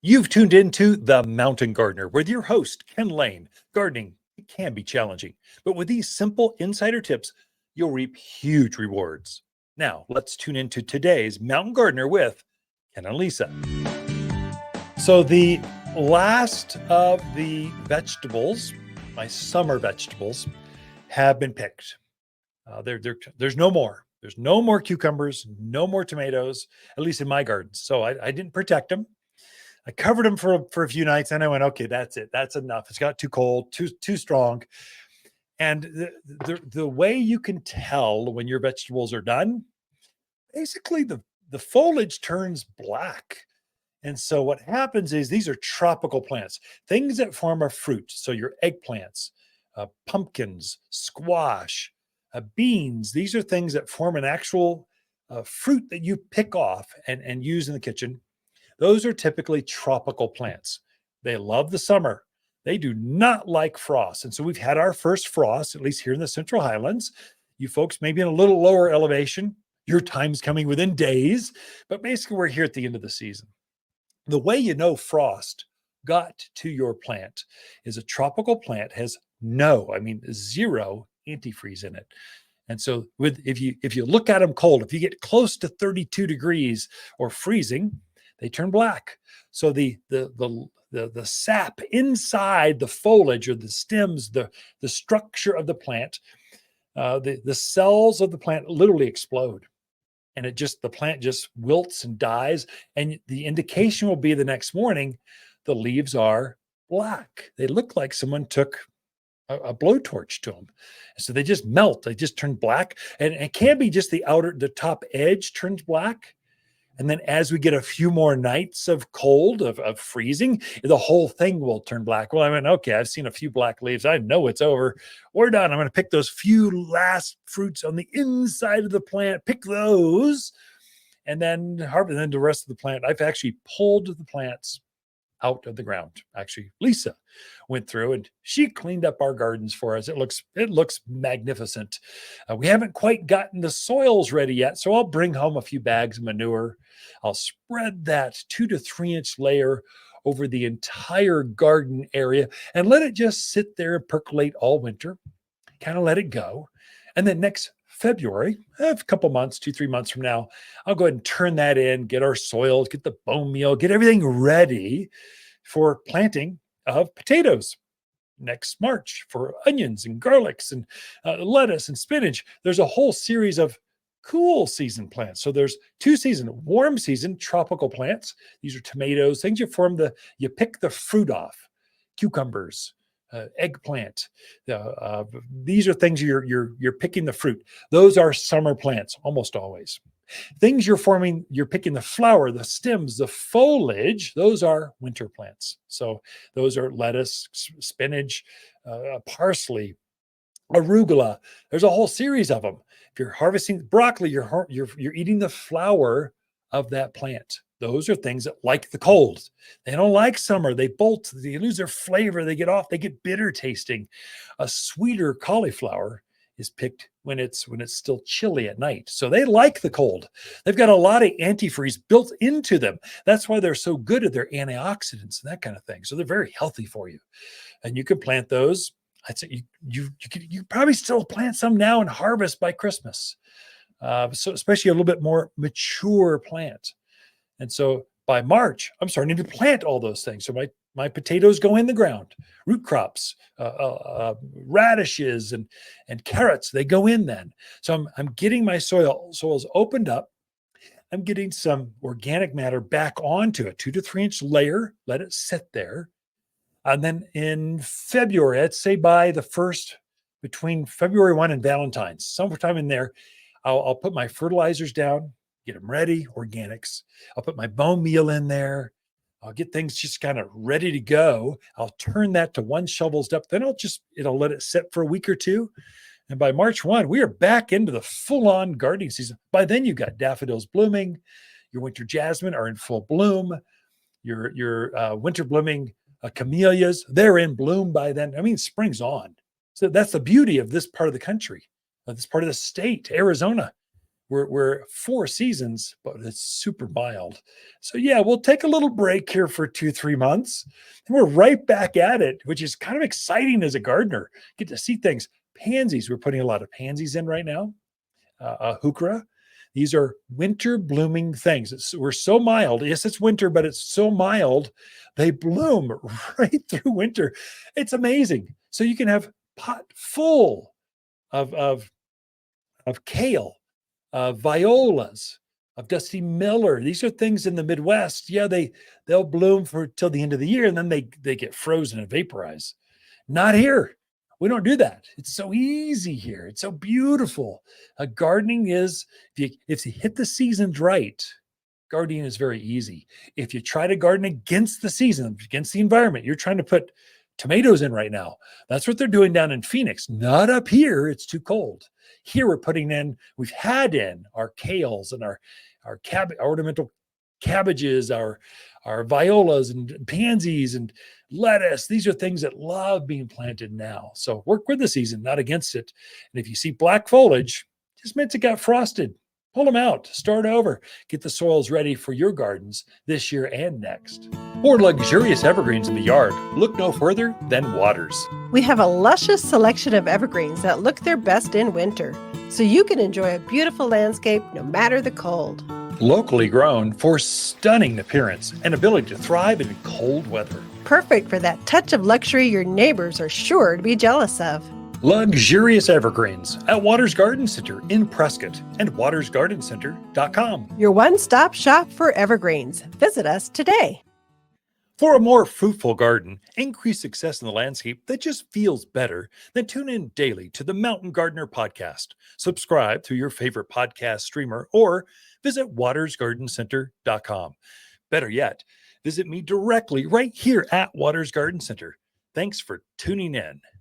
You've tuned into The Mountain Gardener with your host, Ken Lain. Gardening, it can be challenging, but with these simple insider tips, you'll reap huge rewards. Now, let's tune into today's Mountain Gardener with Ken and Lisa. So, the last of the vegetables, my summer vegetables, have been picked. There's no more. There's no more cucumbers, no more tomatoes, at least in my gardens. So I didn't protect them. I covered them for a few nights, and I went, okay, that's it. That's enough. It's got too cold, too strong. And the way you can tell when your vegetables are done, basically the foliage turns black. And so what happens is these are tropical plants, things that form a fruit. So your eggplants, pumpkins, squash, beans. These are things that form an actual fruit that you pick off and use in the kitchen. Those are typically tropical plants. They love the summer. They do not like frost. And so we've had our first frost, at least here in the Central Highlands. You folks may be in a little lower elevation. Your time's coming within days, but basically we're here at the end of the season. The way you know frost got to your plant is a tropical plant has zero antifreeze in it. And so if you look at them cold, if you get close to 32 degrees or freezing, they turn black. So the sap inside the foliage or the stems, the structure of the plant, the cells of the plant literally explode. And the plant just wilts and dies. And the indication will be the next morning, the leaves are black. They look like someone took a blowtorch to them. So they just melt. They just turn black. And it can be just the top edge turns black. And then as we get a few more nights of cold, of freezing, the whole thing will turn black. Well, I went, okay, I've seen a few black leaves. I know it's over. We're done. I'm going to pick those few last fruits on the inside of the plant, pick those, and then harvest. And then the rest of the plant. I've actually pulled the plants out of the ground. Actually, Lisa went through and she cleaned up our gardens for us. It looks magnificent. We haven't quite gotten the soils ready yet, so I'll bring home a few bags of manure. I'll spread that 2 to 3 inch layer over the entire garden area and let it just sit there and percolate all winter. Kind of let it go. And then next February, a couple months, 2-3 months from now, I'll go ahead and turn that in, get our soil, get the bone meal, get everything ready for planting of potatoes next March, for onions and garlics and lettuce and spinach. There's a whole series of cool season plants. So there's 2 seasons: warm season, tropical plants. These are tomatoes, things you pick the fruit off, cucumbers, eggplant. These are things you're picking the fruit. Those are summer plants almost always. Things you're picking the flower, the stems, the foliage. Those are winter plants. So those are lettuce, spinach, parsley, arugula. There's a whole series of them. If you're harvesting broccoli, you're eating the flower of that plant. Those are things that like the cold. They don't like summer. They bolt. They lose their flavor. They get bitter tasting. A sweeter cauliflower is picked when it's still chilly at night. So they like the cold. They've got a lot of antifreeze built into them. That's why they're so good at their antioxidants and that kind of thing. So they're very healthy for you. And you can plant those. I'd say you probably still plant some now and harvest by Christmas. So especially a little bit more mature plant. And so by March, I'm starting to plant all those things. So my potatoes go in the ground, root crops, radishes and carrots, they go in then. So I'm getting my soils opened up. I'm getting some organic matter back onto a 2 to 3 inch layer, let it sit there. And then in February, I'd say between February 1 and Valentine's, sometime in there, I'll put my fertilizers down, get them ready, organics. I'll put my bone meal in there. I'll get things just kind of ready to go. I'll turn that to 1 shovel's depth. Then it'll let it sit for a week or two. And by March 1, we are back into the full-on gardening season. By then, you've got daffodils blooming. Your winter jasmine are in full bloom. Your winter blooming camellias, they're in bloom by then. I mean, spring's on. So that's the beauty of this part of the country, of this part of the state, Arizona. we're 4 seasons, but it's super mild. So yeah, we'll take a little break here for 2, 3 months, and we're right back at it, which is kind of exciting as a gardener. Get to see things. Pansies, we're putting a lot of pansies in right now. Heuchera. These are winter blooming things. We're so mild. Yes, it's winter, but it's so mild. They bloom right through winter. It's amazing. So you can have pot full of kale, violas, of Dusty Miller. These are things in the Midwest. Yeah, they'll bloom for till the end of the year, and then they get frozen and vaporize. Not here. We don't do that. It's so easy here. It's so beautiful. Gardening is, if you hit the seasons right, gardening is very easy. If you try to garden against the season, against the environment, you're trying to put tomatoes in right now. That's what they're doing down in Phoenix. Not up here. It's too cold. Here we've had in our kales and our ornamental cabbages, our violas and pansies and lettuce. These are things that love being planted now. So work with the season, not against it. And if you see black foliage, just meant it got frosted. Pull them out, start over, get the soils ready for your gardens this year and next. For luxurious evergreens in the yard, look no further than Waters. We have a luscious selection of evergreens that look their best in winter, so you can enjoy a beautiful landscape no matter the cold. Locally grown for stunning appearance and ability to thrive in cold weather. Perfect for that touch of luxury your neighbors are sure to be jealous of. Luxurious evergreens at Waters Garden Center in Prescott and watersgardencenter.com. Your one-stop shop for evergreens. Visit us today. For a more fruitful garden, increase success in the landscape that just feels better, then tune in daily to the Mountain Gardener podcast. Subscribe through your favorite podcast streamer or visit watersgardencenter.com. Better yet, visit me directly right here at Waters Garden Center. Thanks for tuning in.